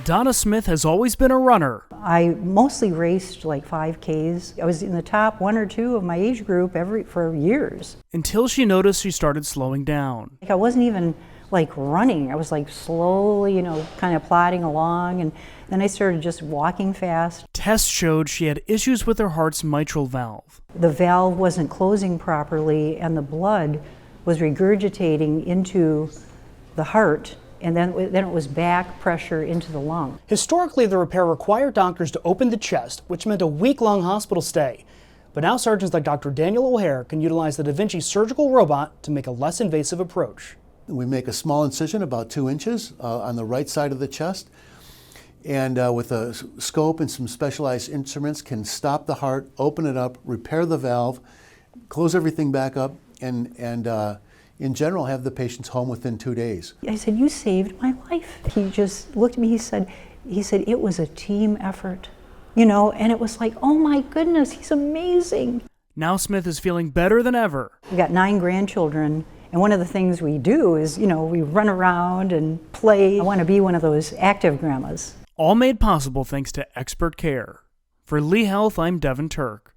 Donna Smith has always been a runner. I mostly raced like 5Ks. I was in the top 1 or 2 of my age group for years. Until she noticed she started slowing down. I wasn't even like running. I was like slowly, kind of plodding along, and then I started just walking fast. Tests showed she had issues with her heart's mitral valve. The valve wasn't closing properly, and the blood was regurgitating into the heart, and then it was back pressure into the lung. Historically, the repair required doctors to open the chest, which meant a week-long hospital stay. But now surgeons like Dr. Daniel O'Hare can utilize the Vinci surgical robot to make a less invasive approach. We make a small incision about 2 inches on the right side of the chest, and with a scope and some specialized instruments can stop the heart, open it up, repair the valve, close everything back up, and in general have the patients home within 2 days. I said, "You saved my life." He just looked at me, he said it was a team effort, and it was like, oh my goodness, he's amazing. Now Smith is feeling better than ever. We got 9 grandchildren, and one of the things we do is, we run around and play. I want to be one of those active grandmas. All made possible thanks to expert care. For Lee Health, I'm Devin Turk.